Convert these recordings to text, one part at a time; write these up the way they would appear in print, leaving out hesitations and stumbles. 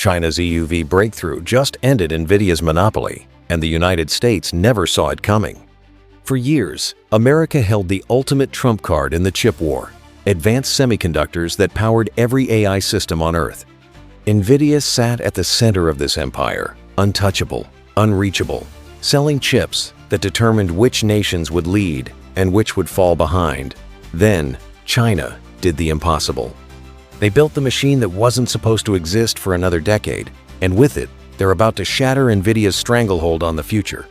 China's EUV breakthrough just ended NVIDIA's monopoly, and the United States never saw it coming. For years, America held the ultimate trump card in the chip war, advanced semiconductors that powered every AI system on Earth. NVIDIA sat at the center of this empire, untouchable, unreachable, selling chips that determined which nations would lead and which would fall behind. Then, China did the impossible. They built the machine that wasn't supposed to exist for another decade, and with it, they're about to shatter NVIDIA's stranglehold on the future.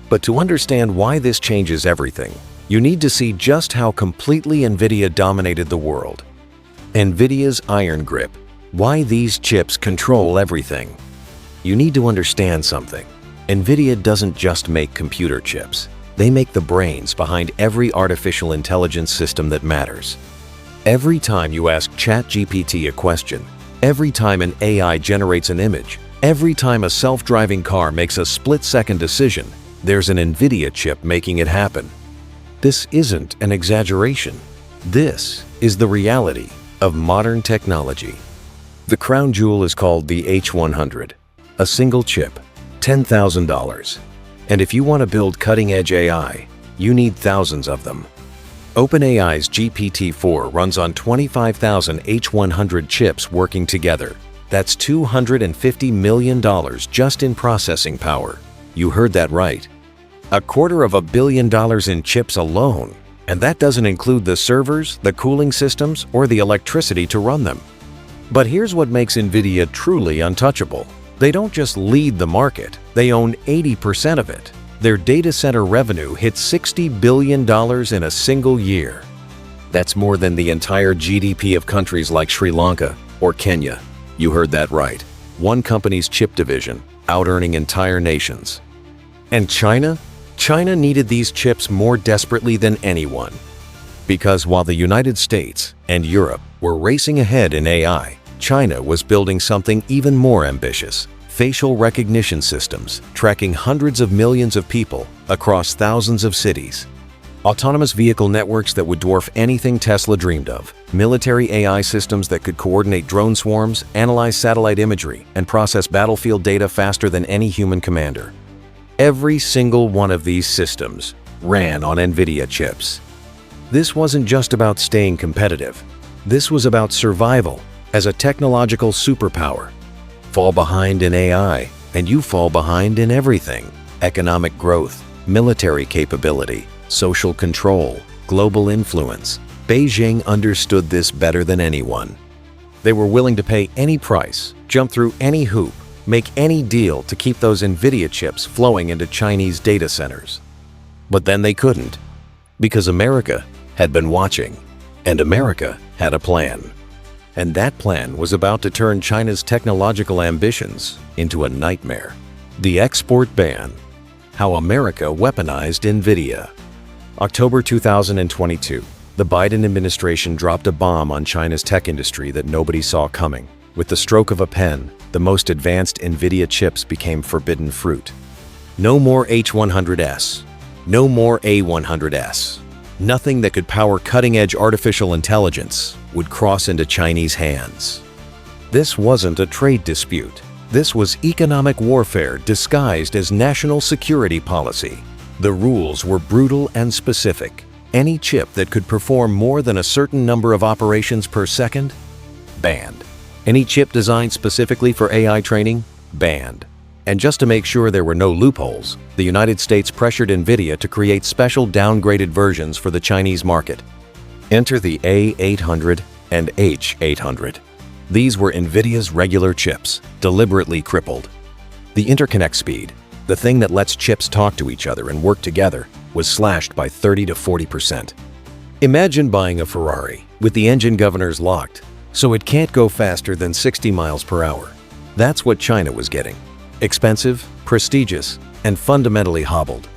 But to understand why this changes everything, you need to see just how completely NVIDIA dominated the world. NVIDIA's iron grip. Why these chips control everything. You need to understand something. NVIDIA doesn't just make computer chips. They make the brains behind every artificial intelligence system that matters. Every time you ask ChatGPT a question, every time an AI generates an image, every time a self-driving car makes a split-second decision, there's an NVIDIA chip making it happen. This isn't an exaggeration. This is the reality of modern technology. The crown jewel is called the H100, a single chip, $10,000. And if you want to build cutting-edge AI, you need thousands of them. OpenAI's GPT-4 runs on 25,000 H100 chips working together. That's $250 million just in processing power. You heard that right. $250 million in chips alone. And that doesn't include the servers, the cooling systems, or the electricity to run them. But here's what makes NVIDIA truly untouchable. They don't just lead the market, they own 80% of it. Their data center revenue hit $60 billion in a single year. That's more than the entire GDP of countries like Sri Lanka or Kenya. You heard that right. One company's chip division, out-earning entire nations. And China? China needed these chips more desperately than anyone. Because while the United States and Europe were racing ahead in AI, China was building something even more ambitious. Facial recognition systems tracking hundreds of millions of people across thousands of cities. Autonomous vehicle networks that would dwarf anything Tesla dreamed of. Military AI systems that could coordinate drone swarms, analyze satellite imagery, and process battlefield data faster than any human commander. Every single one of these systems ran on NVIDIA chips. This wasn't just about staying competitive. This was about survival as a technological superpower. Fall behind in AI, and you fall behind in everything. Economic growth, military capability, social control, global influence. Beijing understood this better than anyone. They were willing to pay any price, jump through any hoop, make any deal to keep those NVIDIA chips flowing into Chinese data centers. But then they couldn't, because America had been watching, and America had a plan. And that plan was about to turn China's technological ambitions into a nightmare. The export ban. How America weaponized NVIDIA. October 2022, the Biden administration dropped a bomb on China's tech industry that nobody saw coming. With the stroke of a pen, the most advanced NVIDIA chips became forbidden fruit. No more H100S. No more A100S. Nothing that could power cutting-edge artificial intelligence would cross into Chinese hands. This wasn't a trade dispute. This was economic warfare disguised as national security policy. The rules were brutal and specific. Any chip that could perform more than a certain number of operations per second, banned. Any chip designed specifically for AI training, banned. And just to make sure there were no loopholes, the United States pressured NVIDIA to create special downgraded versions for the Chinese market. Enter the A800 and H800. These were NVIDIA's regular chips, deliberately crippled. The interconnect speed, the thing that lets chips talk to each other and work together, was slashed by 30 to 40%. Imagine buying a Ferrari with the engine governors locked, so it can't go faster than 60 miles per hour. That's what China was getting. Expensive, prestigious, and fundamentally hobbled.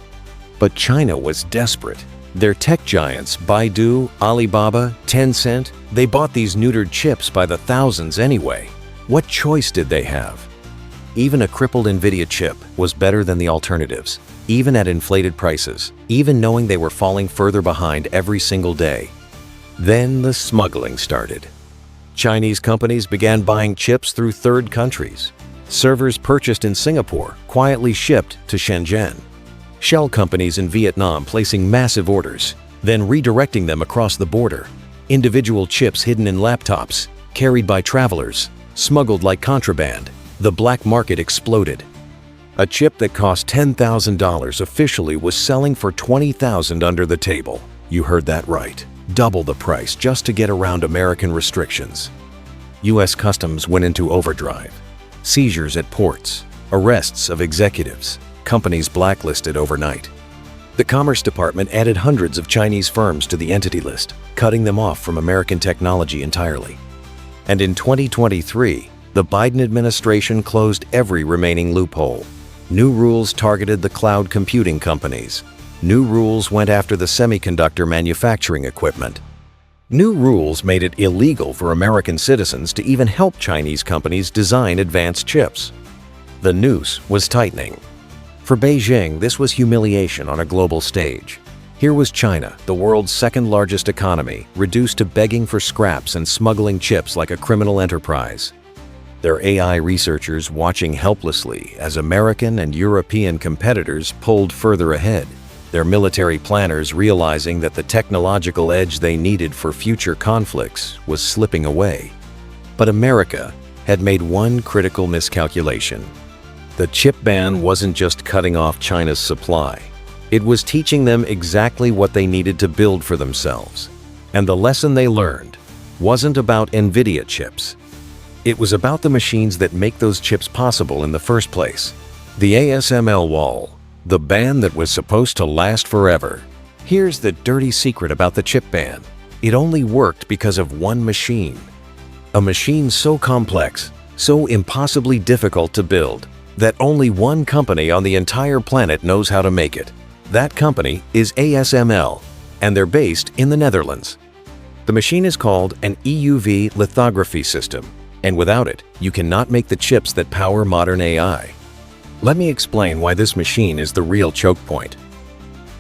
But China was desperate. Their tech giants, Baidu, Alibaba, Tencent, they bought these neutered chips by the thousands anyway. What choice did they have? Even a crippled NVIDIA chip was better than the alternatives, even at inflated prices, even knowing they were falling further behind every single day. Then the smuggling started. Chinese companies began buying chips through third countries. Servers purchased in Singapore quietly shipped to Shenzhen. Shell companies in Vietnam placing massive orders, then redirecting them across the border. Individual chips hidden in laptops, carried by travelers, smuggled like contraband. The black market exploded. A chip that cost $10,000 officially was selling for $20,000 under the table. You heard that right. Double the price just to get around American restrictions. U.S. Customs went into overdrive. Seizures at ports, arrests of executives, companies blacklisted overnight. The Commerce Department added hundreds of Chinese firms to the entity list, cutting them off from American technology entirely. And in 2023, the Biden administration closed every remaining loophole. New rules targeted the cloud computing companies. New rules went after the semiconductor manufacturing equipment. New rules made it illegal for American citizens to even help Chinese companies design advanced chips. The noose was tightening. For Beijing, this was humiliation on a global stage. Here was China, the world's second-largest economy, reduced to begging for scraps and smuggling chips like a criminal enterprise. Their AI researchers watching helplessly as American and European competitors pulled further ahead. Their military planners realizing that the technological edge they needed for future conflicts was slipping away. But America had made one critical miscalculation. The chip ban wasn't just cutting off China's supply. It was teaching them exactly what they needed to build for themselves. And the lesson they learned wasn't about NVIDIA chips. It was about the machines that make those chips possible in the first place. The ASML wall, the ban that was supposed to last forever. Here's the dirty secret about the chip ban. It only worked because of one machine. A machine so complex, so impossibly difficult to build, that only one company on the entire planet knows how to make it. That company is ASML, and they're based in the Netherlands. The machine is called an EUV lithography system, and without it, you cannot make the chips that power modern AI. Let me explain why this machine is the real choke point.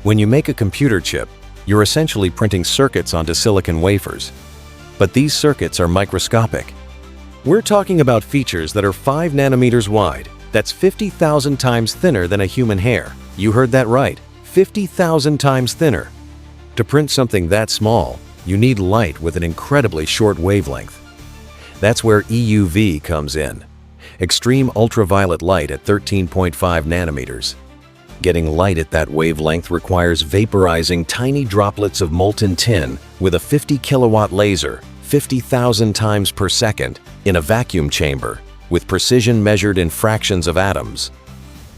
When you make a computer chip, you're essentially printing circuits onto silicon wafers. But these circuits are microscopic. We're talking about features that are 5 nanometers wide. That's 50,000 times thinner than a human hair. You heard that right, 50,000 times thinner. To print something that small, you need light with an incredibly short wavelength. That's where EUV comes in. Extreme ultraviolet light at 13.5 nanometers. Getting light at that wavelength requires vaporizing tiny droplets of molten tin with a 50 kilowatt laser, 50,000 times per second, in a vacuum chamber, with precision measured in fractions of atoms.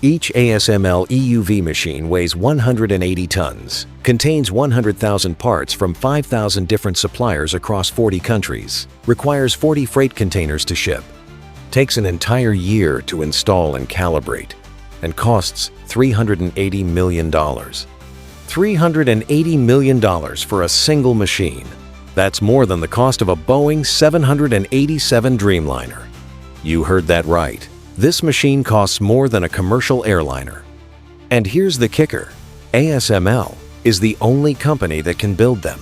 Each ASML EUV machine weighs 180 tons, contains 100,000 parts from 5,000 different suppliers across 40 countries, requires 40 freight containers to ship, takes an entire year to install and calibrate, and costs $380 million. $380 million for a single machine. That's more than the cost of a Boeing 787 Dreamliner. You heard that right. This machine costs more than a commercial airliner. And here's the kicker. ASML is the only company that can build them.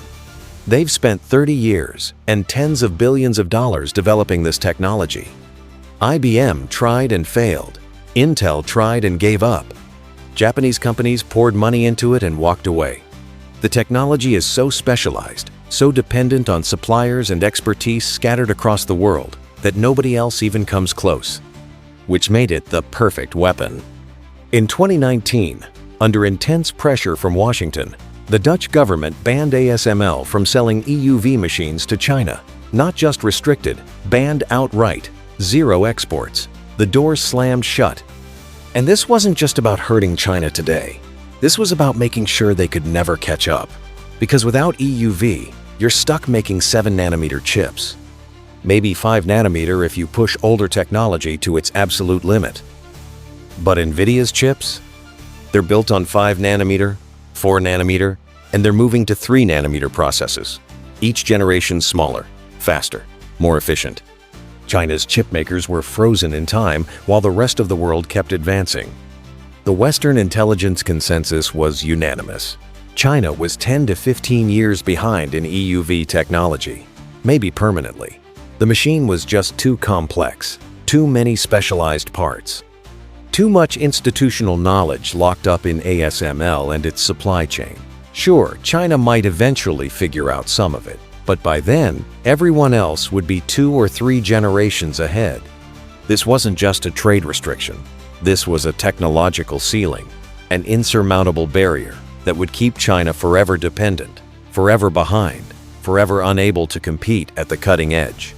They've spent 30 years and tens of billions of dollars developing this technology. IBM tried and failed. Intel tried and gave up. Japanese companies poured money into it and walked away. The technology is so specialized, so dependent on suppliers and expertise scattered across the world, that nobody else even comes close, which made it the perfect weapon. In 2019, under intense pressure from Washington, the Dutch government banned ASML from selling EUV machines to China. Not just restricted, banned outright, zero exports. The doors slammed shut. And this wasn't just about hurting China today. This was about making sure they could never catch up. Because without EUV, you're stuck making 7 nanometer chips. Maybe 5 nanometer if you push older technology to its absolute limit. But NVIDIA's chips? They're built on 5 nanometer, 4 nanometer, and they're moving to 3 nanometer processes. Each generation smaller, faster, more efficient. China's chip makers were frozen in time while the rest of the world kept advancing. The Western intelligence consensus was unanimous. China was 10 to 15 years behind in EUV technology, maybe permanently. The machine was just too complex, too many specialized parts. Too much institutional knowledge locked up in ASML and its supply chain. Sure, China might eventually figure out some of it, but by then, everyone else would be 2 or 3 generations ahead. This wasn't just a trade restriction. This was a technological ceiling, an insurmountable barrier that would keep China forever dependent, forever behind, forever unable to compete at the cutting edge.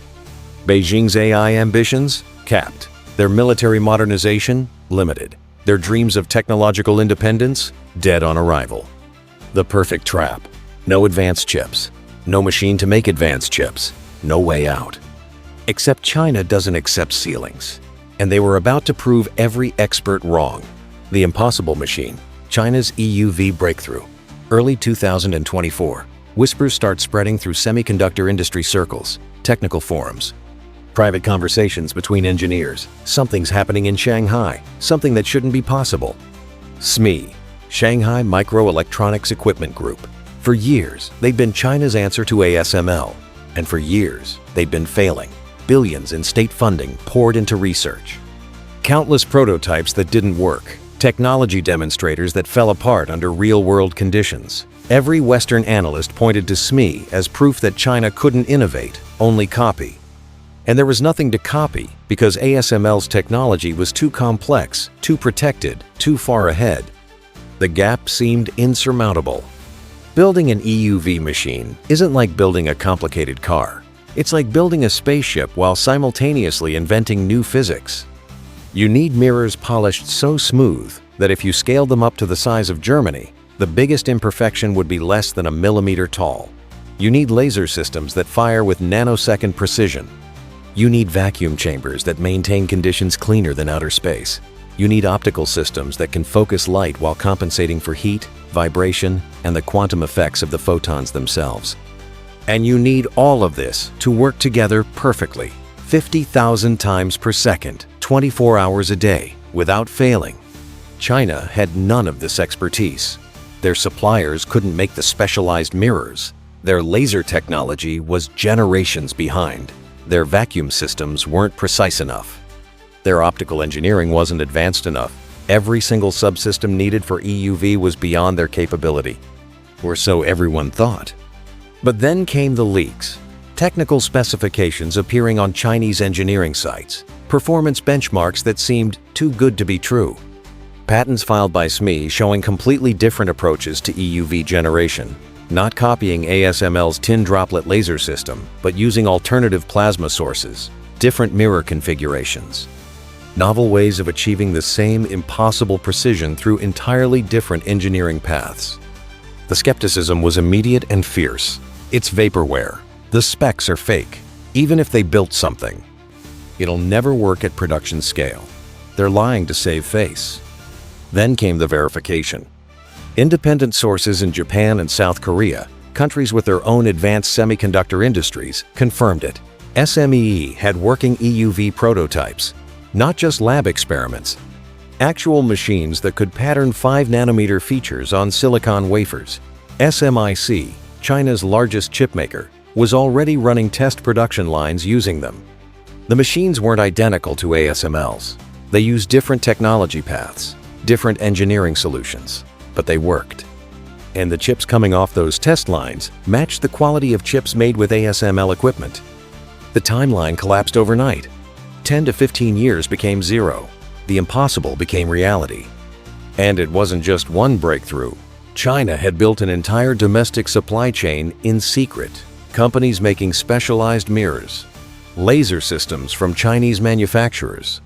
Beijing's AI ambitions? Capped. Their military modernization? Limited. Their dreams of technological independence? Dead on arrival. The perfect trap. No advanced chips. No machine to make advanced chips. No way out. Except China doesn't accept ceilings. And they were about to prove every expert wrong. The impossible machine. China's EUV breakthrough. Early 2024. Whispers start spreading through semiconductor industry circles, technical forums, private conversations between engineers. Something's happening in Shanghai, something that shouldn't be possible. SME, Shanghai Microelectronics Equipment Group. For years, they'd been China's answer to ASML, and for years, they'd been failing. Billions in state funding poured into research. Countless prototypes that didn't work, technology demonstrators that fell apart under real-world conditions. Every Western analyst pointed to SME as proof that China couldn't innovate, only copy. And there was nothing to copy because ASML's technology was too complex, too protected, too far ahead. The gap seemed insurmountable. Building an EUV machine isn't like building a complicated car. It's like building a spaceship while simultaneously inventing new physics. You need mirrors polished so smooth that if you scaled them up to the size of Germany, the biggest imperfection would be less than a millimeter tall. You need laser systems that fire with nanosecond precision. You need vacuum chambers that maintain conditions cleaner than outer space. You need optical systems that can focus light while compensating for heat, vibration, and the quantum effects of the photons themselves. And you need all of this to work together perfectly, 50,000 times per second, 24 hours a day, without failing. China had none of this expertise. Their suppliers couldn't make the specialized mirrors. Their laser technology was generations behind. Their vacuum systems weren't precise enough. Their optical engineering wasn't advanced enough. Every single subsystem needed for EUV was beyond their capability. Or so everyone thought. But then came the leaks. Technical specifications appearing on Chinese engineering sites. Performance benchmarks that seemed too good to be true. Patents filed by SME showing completely different approaches to EUV generation, not copying ASML's tin droplet laser system, but using alternative plasma sources, different mirror configurations. Novel ways of achieving the same impossible precision through entirely different engineering paths. The skepticism was immediate and fierce. It's vaporware. The specs are fake. Even if they built something, it'll never work at production scale. They're lying to save face. Then came the verification. Independent sources in Japan and South Korea, countries with their own advanced semiconductor industries, confirmed it. SMEE had working EUV prototypes, not just lab experiments. Actual machines that could pattern 5-nanometer features on silicon wafers. SMIC, China's largest chipmaker, was already running test production lines using them. The machines weren't identical to ASML's. They used different technology paths, different engineering solutions, but they worked. And the chips coming off those test lines matched the quality of chips made with ASML equipment. The timeline collapsed overnight. 10 to 15 years became zero. The impossible became reality. And it wasn't just one breakthrough. China had built an entire domestic supply chain in secret. Companies making specialized mirrors, laser systems from Chinese manufacturers,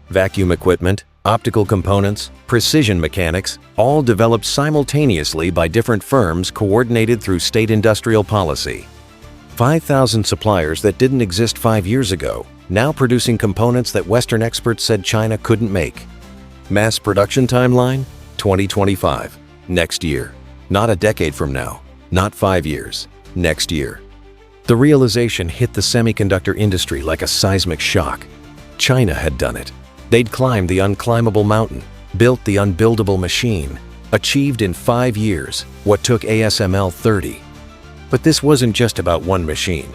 vacuum equipment, optical components, precision mechanics, all developed simultaneously by different firms coordinated through state industrial policy. 5,000 suppliers that didn't exist 5 years ago, now producing components that Western experts said China couldn't make. Mass production timeline? 2025. Next year. Not a decade from now. Not 5 years. Next year. The realization hit the semiconductor industry like a seismic shock. China had done it. They'd climbed the unclimbable mountain, built the unbuildable machine, achieved in 5 years what took ASML 30. But this wasn't just about one machine.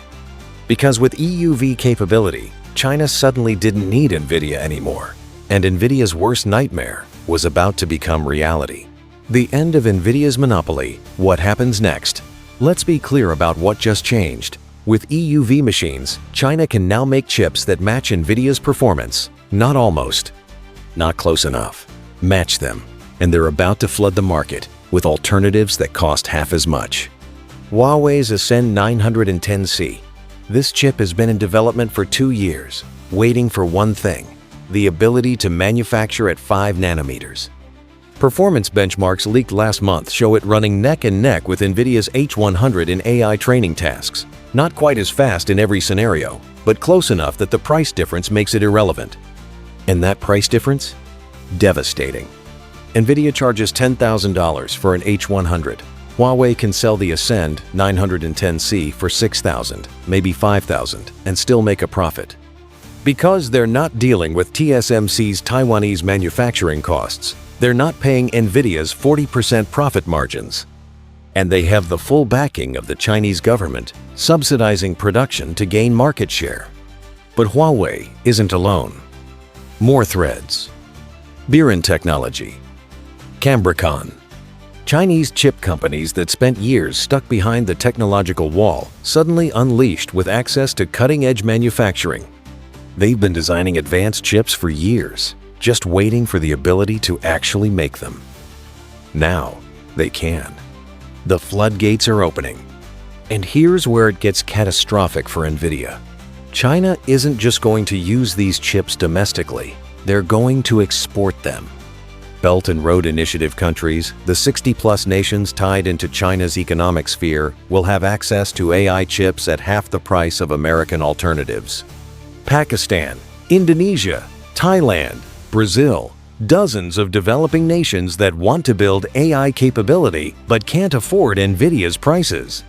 Because with EUV capability, China suddenly didn't need NVIDIA anymore, and NVIDIA's worst nightmare was about to become reality. The end of NVIDIA's monopoly. What happens next? Let's be clear about what just changed. With EUV machines, China can now make chips that match NVIDIA's performance. Not almost. Not close enough. Match them. And they're about to flood the market with alternatives that cost half as much. Huawei's Ascend 910C. This chip has been in development for 2 years, waiting for one thing: the ability to manufacture at 5 nanometers. Performance benchmarks leaked last month show it running neck and neck with NVIDIA's H100 in AI training tasks. Not quite as fast in every scenario, but close enough that the price difference makes it irrelevant. And that price difference? Devastating. NVIDIA charges $10,000 for an H100. Huawei can sell the Ascend 910C for $6,000, maybe $5,000, and still make a profit. Because they're not dealing with TSMC's Taiwanese manufacturing costs, they're not paying NVIDIA's 40% profit margins. And they have the full backing of the Chinese government, subsidizing production to gain market share. But Huawei isn't alone. More threads. Biren Technology. Cambricon. Chinese chip companies that spent years stuck behind the technological wall suddenly unleashed with access to cutting-edge manufacturing. They've been designing advanced chips for years, just waiting for the ability to actually make them. Now, they can. The floodgates are opening. And here's where it gets catastrophic for NVIDIA. China isn't just going to use these chips domestically, they're going to export them. Belt and Road Initiative countries, the 60-plus nations tied into China's economic sphere, will have access to AI chips at half the price of American alternatives. Pakistan, Indonesia, Thailand, Brazil, dozens of developing nations that want to build AI capability but can't afford NVIDIA's prices.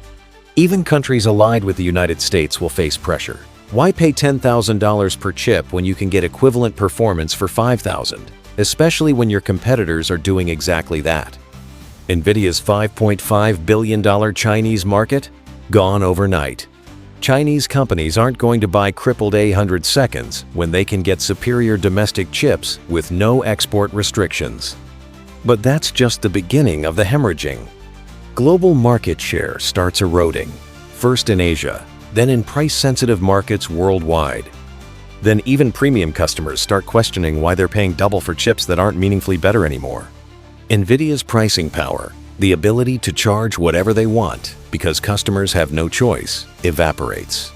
Even countries allied with the United States will face pressure. Why pay $10,000 per chip when you can get equivalent performance for $5,000? Especially when your competitors are doing exactly that. NVIDIA's $5.5 billion Chinese market? Gone overnight. Chinese companies aren't going to buy crippled A100 seconds when they can get superior domestic chips with no export restrictions. But that's just the beginning of the hemorrhaging. Global market share starts eroding, first in Asia, then in price-sensitive markets worldwide. Then even premium customers start questioning why they're paying double for chips that aren't meaningfully better anymore. NVIDIA's pricing power, the ability to charge whatever they want because customers have no choice, evaporates.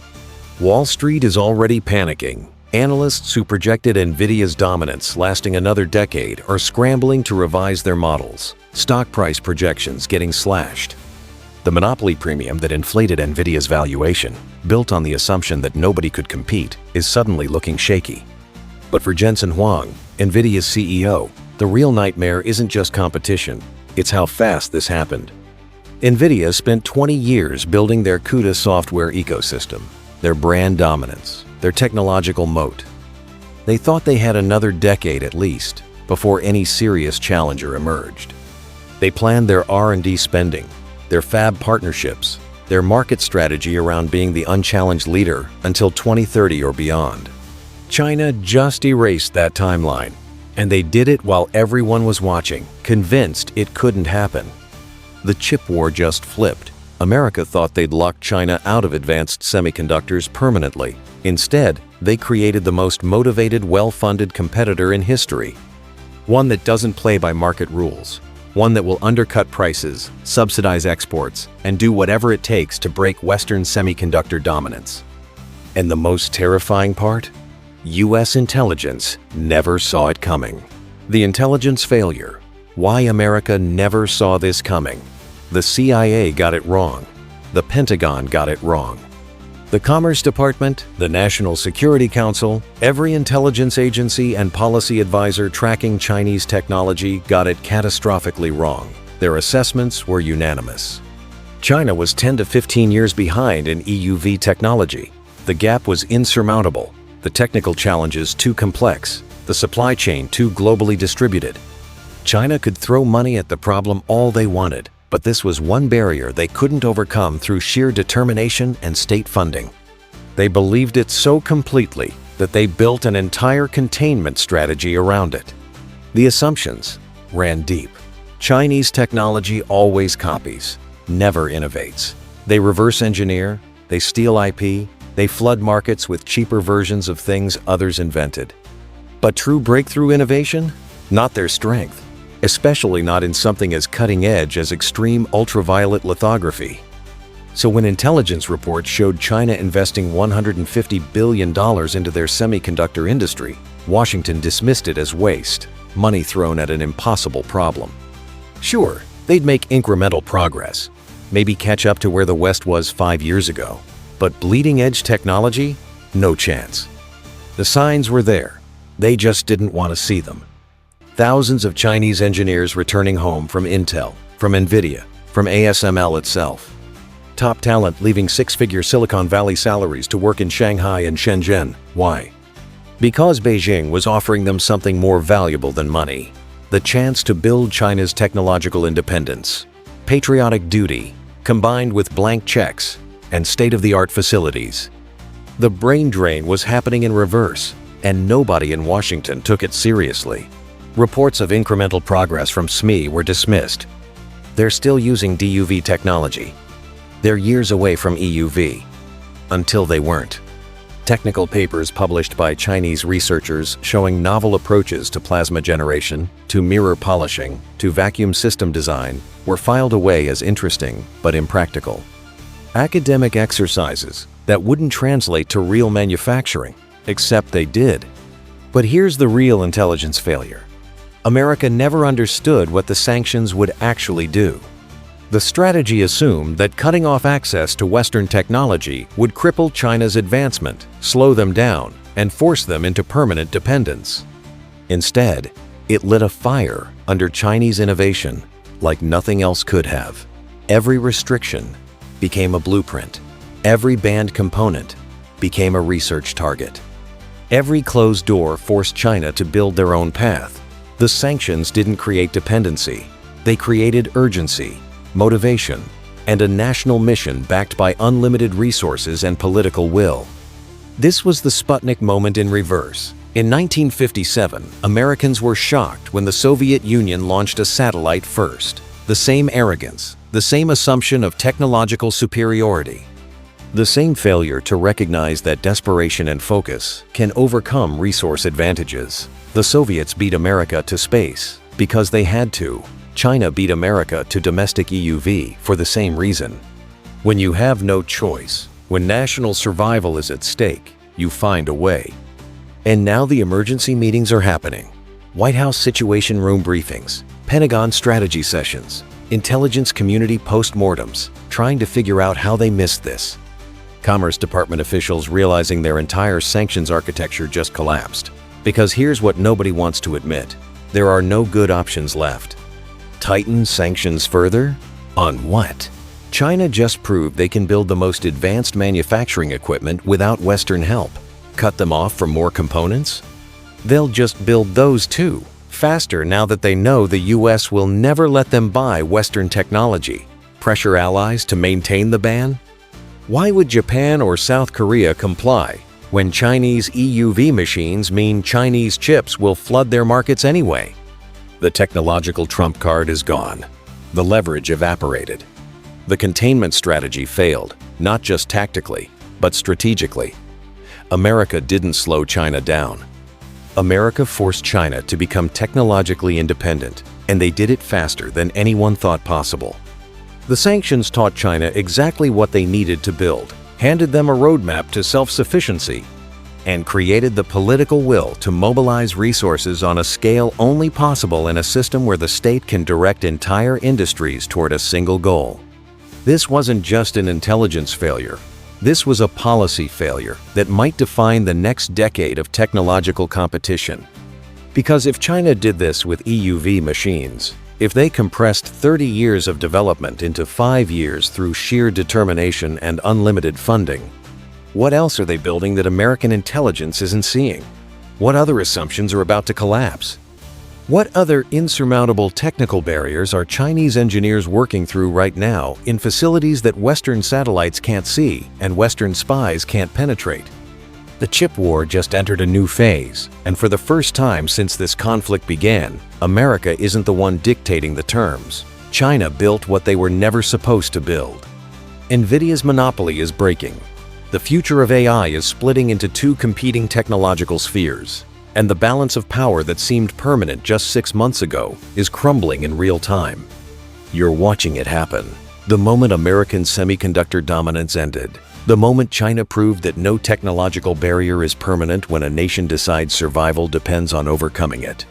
Wall Street is already panicking. Analysts who projected NVIDIA's dominance lasting another decade are scrambling to revise their models, stock price projections getting slashed. The monopoly premium that inflated NVIDIA's valuation, built on the assumption that nobody could compete, is suddenly looking shaky. But for Jensen Huang, NVIDIA's CEO, the real nightmare isn't just competition, it's how fast this happened. NVIDIA spent 20 years building their CUDA software ecosystem, their brand dominance, their technological moat. They thought they had another decade at least before any serious challenger emerged. They planned their R&D spending, their fab partnerships, their market strategy around being the unchallenged leader until 2030 or beyond. China just erased that timeline, and they did it while everyone was watching, convinced it couldn't happen. The chip war just flipped. America thought they'd lock China out of advanced semiconductors permanently. Instead, they created the most motivated, well-funded competitor in history. One that doesn't play by market rules. One that will undercut prices, subsidize exports, and do whatever it takes to break Western semiconductor dominance. And the most terrifying part? US intelligence never saw it coming. The intelligence failure. Why America never saw this coming. The CIA got it wrong. The Pentagon got it wrong. The Commerce Department, the National Security Council, every intelligence agency and policy advisor tracking Chinese technology got it catastrophically wrong. Their assessments were unanimous. China was 10 to 15 years behind in EUV technology. The gap was insurmountable, the technical challenges too complex, the supply chain too globally distributed. China could throw money at the problem all they wanted, but this was one barrier they couldn't overcome through sheer determination and state funding. They believed it so completely that they built an entire containment strategy around it. The assumptions ran deep. Chinese technology always copies, never innovates. They reverse engineer, they steal IP, they flood markets with cheaper versions of things others invented. But true breakthrough innovation? Not their strength, especially not in something as cutting-edge as extreme ultraviolet lithography. So when intelligence reports showed China investing $150 billion into their semiconductor industry, Washington dismissed it as waste, money thrown at an impossible problem. Sure, they'd make incremental progress, maybe catch up to where the West was 5 years ago, but bleeding-edge technology? No chance. The signs were there. They just didn't want to see them. Thousands of Chinese engineers returning home from Intel, from NVIDIA, from ASML itself. Top talent leaving six-figure Silicon Valley salaries to work in Shanghai and Shenzhen. Why? Because Beijing was offering them something more valuable than money. The chance to build China's technological independence. Patriotic duty, combined with blank checks and state-of-the-art facilities. The brain drain was happening in reverse, and nobody in Washington took it seriously. Reports of incremental progress from SME were dismissed. They're still using DUV technology. They're years away from EUV. Until they weren't. Technical papers published by Chinese researchers showing novel approaches to plasma generation, to mirror polishing, to vacuum system design were filed away as interesting but impractical. Academic exercises that wouldn't translate to real manufacturing, except they did. But here's the real intelligence failure. America never understood what the sanctions would actually do. The strategy assumed that cutting off access to Western technology would cripple China's advancement, slow them down, and force them into permanent dependence. Instead, it lit a fire under Chinese innovation like nothing else could have. Every restriction became a blueprint. Every banned component became a research target. Every closed door forced China to build their own path. The sanctions didn't create dependency. They created urgency, motivation, and a national mission backed by unlimited resources and political will. This was the Sputnik moment in reverse. In 1957, Americans were shocked when the Soviet Union launched a satellite first. The same arrogance, the same assumption of technological superiority, the same failure to recognize that desperation and focus can overcome resource advantages. The Soviets beat America to space because they had to. China beat America to domestic EUV for the same reason. When you have no choice, when national survival is at stake, you find a way. And now the emergency meetings are happening. White House Situation Room briefings, Pentagon strategy sessions, intelligence community postmortems, trying to figure out how they missed this. Commerce Department officials realizing their entire sanctions architecture just collapsed. Because here's what nobody wants to admit. There are no good options left. Tighten sanctions further? On what? China just proved they can build the most advanced manufacturing equipment without Western help. Cut them off from more components? They'll just build those too, faster now that they know the US will never let them buy Western technology. Pressure allies to maintain the ban? Why would Japan or South Korea comply when Chinese EUV machines mean Chinese chips will flood their markets anyway? The technological trump card is gone. The leverage evaporated. The containment strategy failed, not just tactically, but strategically. America didn't slow China down. America forced China to become technologically independent, and they did it faster than anyone thought possible. The sanctions taught China exactly what they needed to build, handed them a roadmap to self-sufficiency, and created the political will to mobilize resources on a scale only possible in a system where the state can direct entire industries toward a single goal. This wasn't just an intelligence failure. This was a policy failure that might define the next decade of technological competition. Because if China did this with EUV machines, if they compressed 30 years of development into 5 years through sheer determination and unlimited funding, what else are they building that American intelligence isn't seeing? What other assumptions are about to collapse? What other insurmountable technical barriers are Chinese engineers working through right now in facilities that Western satellites can't see and Western spies can't penetrate? The chip war just entered a new phase, and for the first time since this conflict began, America isn't the one dictating the terms. China built what they were never supposed to build. NVIDIA's monopoly is breaking. The future of AI is splitting into two competing technological spheres, and the balance of power that seemed permanent just 6 months ago is crumbling in real time. You're watching it happen. The moment American semiconductor dominance ended, the moment China proved that no technological barrier is permanent when a nation decides survival depends on overcoming it.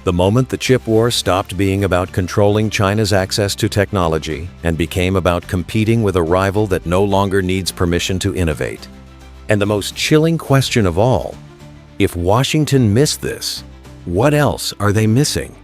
The moment the chip war stopped being about controlling China's access to technology and became about competing with a rival that no longer needs permission to innovate. And the most chilling question of all, if Washington missed this, what else are they missing?